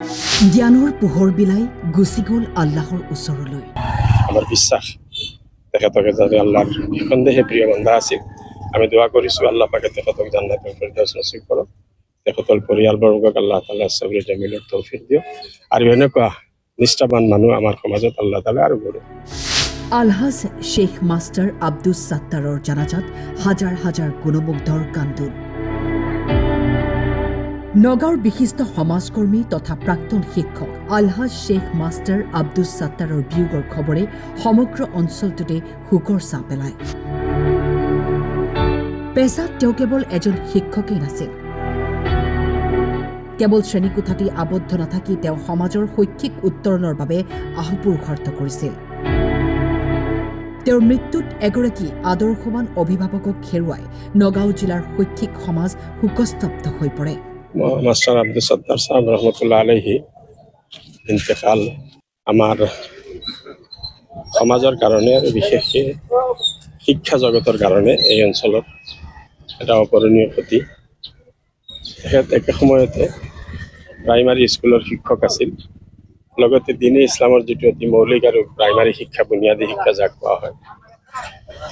জ্ঞানৰ পোহৰ বিলাই গুচি গ'ল আল্লাহৰ ওচৰলৈ। আমাৰ বিশ্বাস তেখেতকে যাতে আল্লাহৰ সন্দেহে প্ৰিয় বান্ধা আছিল। আমি দোয়া কৰিছোঁ আল্লাহ পাকে তেখেতক জান্নাতুল ফিৰদাউছ নসিব কৰক। তেখেতৰ পৰিয়ালবৰ্গক আল্লাহ তাআলা সবৰে জামিলৰ তৌফিক দিয়ক। আৰু এনেকুৱা নিষ্ঠাবান মানুহ আমাৰ সমাজত আল্লাহ তাআলা আৰু গঢ়ক। আলহাজ শ্বেখ মাষ্টাৰ আব্দুছ সাত্তাৰৰ জানাজাত হাজাৰ হাজাৰ গুণমুগ্ধৰ কান্দোন। নগাঁৱৰ বিশিষ্ট সমাজকৰ্মী তথা প্ৰাক্তন শিক্ষক আলহাজ শ্বেখ মাষ্টাৰ আব্দুছ সাত্তাৰৰ বিয়োগৰ খবৰে সমগ্ৰ অঞ্চলটোতে শোকৰ ছাঁ পেলায়। পেছাত তেওঁ কেৱল এজন শিক্ষকেই নাছিল। কেৱল শ্ৰেণীকোঠাতে আবদ্ধ নাথাকি তেওঁ সমাজৰ শৈক্ষিক উত্তৰণৰ বাবে আহুপুৰুষাৰ্থ কৰিছিল। তেওঁৰ মৃত্যুত এগৰাকী আদৰ্শৱান অভিভাৱকক হেৰুৱাই নগাঁও জিলাৰ শৈক্ষিক সমাজ শোকস্তব্ধ হৈ পৰে। মাস্টাৰ আব্দুল সত্তাৰ সাহেব ৰহমতুল্লাহ আলাইহি ইন্তেকাল আমাৰ সমাজেৰ কাৰণে আৰ বিশেষকৈ শিক্ষা জগতৰ কাৰণে এই অঞ্চলত এটা অপূৰণীয় ক্ষতি। তেখেত একে সময়তে প্ৰাইমাৰী স্কুলৰ শিক্ষক আছিল, লগতে দিনী ইছলামৰ যিটো অতি মৌলিক আৰু প্ৰাইমাৰী শিক্ষা বুনিয়াদী শিক্ষা যাক কোৱা হয়,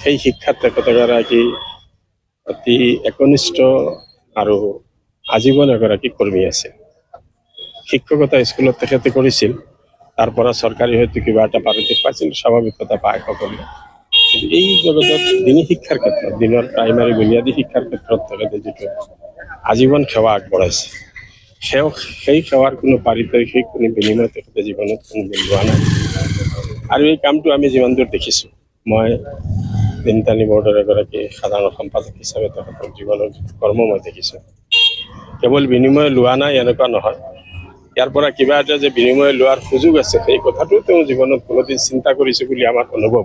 সেই শিক্ষাত তেখেত এগৰাকী অতি একনিষ্ঠ আৰু আজীৱন এগৰাকী কৰ্মী আছিল। শিক্ষকতা স্কুলত তেখেতে কৰিছিল, তাৰ পৰা চৰকাৰী হয়তো কিবা এটা পাৰিতোষিক পাইছিল, স্বাভাৱিকতা পায় সকলোৱে। কিন্তু এই জগতত দিনী শিক্ষাৰ ক্ষেত্ৰত, দিনৰ প্ৰাইমাৰী বুনিয়াদী শিক্ষাৰ ক্ষেত্ৰত তেখেতে যিটো আজীৱন সেৱা আগবঢ়াইছে, সেই সেৱাৰ কোনো পাৰিতোষিক কোনো বিনিময় তেখেতে জীৱনত কোনো লোৱা নাই। আৰু এই কামটো আমি যিমান দূৰ দেখিছোঁ, মই দিনতালী বৰ্ডৰ এগৰাকী সাধাৰণ সম্পাদক হিচাপে তেখেতৰ জীৱনৰ কৰ্ম মই দেখিছোঁ। কেৱল বিনিময় লোৱা নাই এনেকুৱা নহয়, ইয়াৰ পৰা কিবা এটা যে বিনিময় লোৱাৰ সুযোগ আছে সেই কথাটো তেওঁ জীৱনত কোনোদিন চিন্তা কৰিছে বুলি আমাৰ অনুভৱ।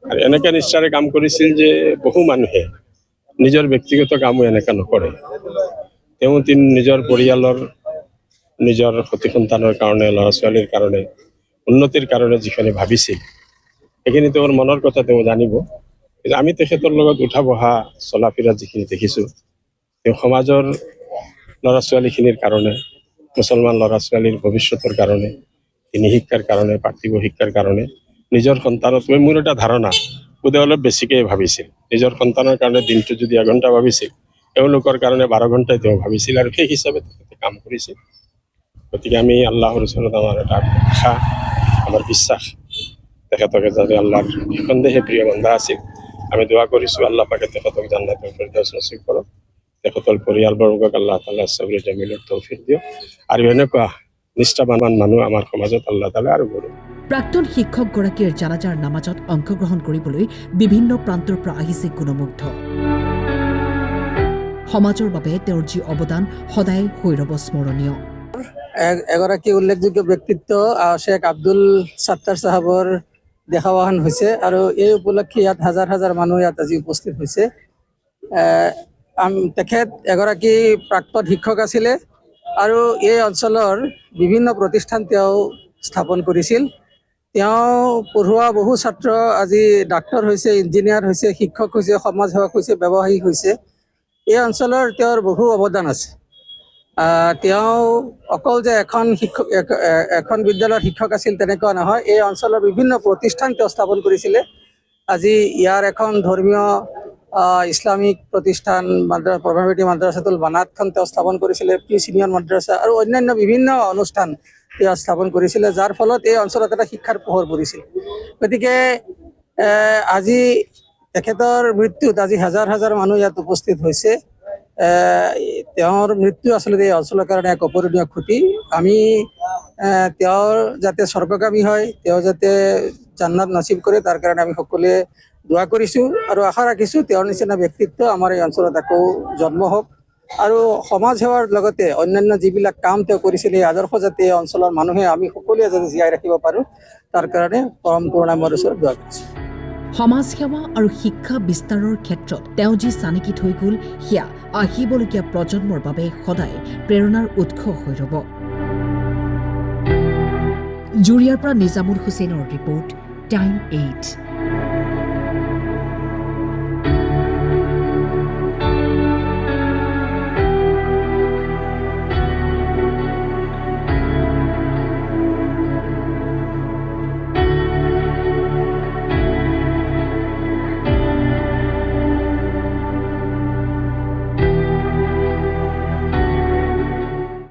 আৰু এনেকৈ নিষ্ঠাৰে কাম কৰিছিল যে বহু মানুহে নিজৰ ব্যক্তিগত কামো এনেকৈ নকৰে। তেওঁ নিজৰ পৰিয়ালৰ, নিজৰ সতি সন্তানৰ কাৰণে, ল'ৰা ছোৱালীৰ কাৰণে, উন্নতিৰ কাৰণে যিখিনি ভাবিছিল সেইখিনি তেওঁৰ মনৰ কথা তেওঁ জানিব। কিন্তু আমি তেখেতৰ লগত উঠা বহা চলা ফিৰা যিখিনি দেখিছোঁ, তেওঁ সমাজৰ ল'ৰা ছোৱালীখিনিৰ কাৰণে, মুছলমান ল'ৰা ছোৱালীৰ ভৱিষ্যতৰ কাৰণে, দিনী শিক্ষাৰ কাৰণে, পাৰ্থিৱ শিক্ষাৰ কাৰণে নিজৰ সন্তানতকৈ মোৰ এটা ধাৰণা বোধহয় অলপ বেছিকৈ ভাবিছিল। নিজৰ সন্তানৰ কাৰণে দিনটো যদি এঘণ্টা ভাবিছিল, এওঁলোকৰ কাৰণে 12 ঘণ্টাই তেওঁ ভাবিছিল আৰু সেই হিচাপে তেখেতে কাম কৰিছিল। গতিকে আমি আল্লাহৰ ওচৰত আমাৰ এটা আশা, আমাৰ বিশ্বাস তেখেতকে যাতে আল্লাহৰ সন্দেহে প্ৰিয় বান্ধা আছিল। আমি দোৱা কৰিছোঁ আল্লাহ পাকে তেখেতক জান্নাতুল ফিৰদাউছ নসিব কৰক। তেখেতৰ পৰিয়ালবৰ্গক আল্লাহ তাআলা সবৰে জামিলৰ তৌফিক দিয়ক। আৰু এনেকুৱা নিষ্ঠাবান মানুহ আমাৰ সমাজত আল্লাহ তাআলা আৰু গঢ়ক। প্ৰাক্তন শিক্ষকগৰাকীৰ জানাজাৰ নামাজত অংশগ্ৰহণ কৰিবলৈ বিভিন্ন প্ৰান্তৰ পৰা আহিছে গুণমুগ্ধ। সমাজৰ বাবে তেওঁৰ যি অৱদান সদায় হৈ ৰ'ব স্মৰণীয়। এগৰাকী উল্লেখযোগ্য ব্যক্তিত্ব শ্বেখ আব্দুল সাত্তাৰ চাহাবৰ দেখাৱান হৈছে আৰু এই উপলক্ষে ইয়াত হাজাৰ হাজাৰ মানুহ ইয়াত আজি উপস্থিত হৈছে। তেখেত এগৰাকী প্ৰাক্তন শিক্ষক আছিলে আৰু এই অঞ্চলৰ বিভিন্ন প্ৰতিষ্ঠান তেওঁ স্থাপন কৰিছিল। তেওঁ পঢ়োৱা বহু ছাত্ৰ আজি ডাক্তৰ হৈছে, ইঞ্জিনিয়াৰ হৈছে, শিক্ষক হৈছে, সমাজসেৱক হৈছে, ব্যৱসায়িক হৈছে। এই অঞ্চলৰ তেওঁৰ বহু অৱদান আছে। তেওঁ অকল যে এখন বিদ্যালয়ৰ শিক্ষক আছিল তেনেকুৱা নহয়, এই অঞ্চলৰ বিভিন্ন প্ৰতিষ্ঠান তেওঁ স্থাপন কৰিছিলে। আজি ইয়াৰ এখন ধৰ্মীয় ইছলামিক প্ৰতিষ্ঠান প্ৰভাৱিতী মাদ্ৰাছাতুল বানাতখন তেওঁ স্থাপন কৰিছিলে, প্ৰি চিনিয়ৰ মাদ্ৰাছা আৰু অন্যান্য বিভিন্ন অনুষ্ঠান তেওঁ স্থাপন কৰিছিলে, যাৰ ফলত এই অঞ্চলত এটা শিক্ষাৰ পোহৰ পৰিছিল। গতিকে আজি তেখেতৰ মৃত্যুত আজি হাজাৰ হাজাৰ মানুহ ইয়াত উপস্থিত হৈছে। তেওঁৰ মৃত্যু আচলতে এই অঞ্চলৰ কাৰণে এক অপূৰণীয় ক্ষতি। আমি তেওঁৰ যাতে স্বৰ্গগামী হয়, তেওঁ যাতে জান্নাত নচিব কৰে, তাৰ কাৰণে আমি সকলোৱে দোৱা কৰিছোঁ আৰু আশা ৰাখিছোঁ তেওঁৰ নিচিনা ব্যক্তিত্ব আমাৰ এই অঞ্চলত আকৌ জন্ম হওক আৰু সমাজ সেৱাৰ লগতে অন্যান্য যিবিলাক কাম তেওঁ কৰিছিল এই আদৰ্শ যাতে এই অঞ্চলৰ মানুহে আমি সকলোৱে যাতে জীয়াই ৰাখিব পাৰোঁ, তাৰ কাৰণে পৰম কৰুণাময়ৰ ওচৰত দোৱা কৰিছোঁ। সমাজসেৱা আৰু শিক্ষা বিস্তাৰৰ ক্ষেত্ৰত তেওঁ যি চানেকি থৈ গ'ল, সেয়া আহিবলগীয়া প্ৰজন্মৰ বাবে সদায় প্ৰেৰণাৰ উৎস হৈ ৰ'ব। জুৰিয়াৰ পৰা নিজামুল হুছেইনৰ ৰিপৰ্ট, টাইম 8।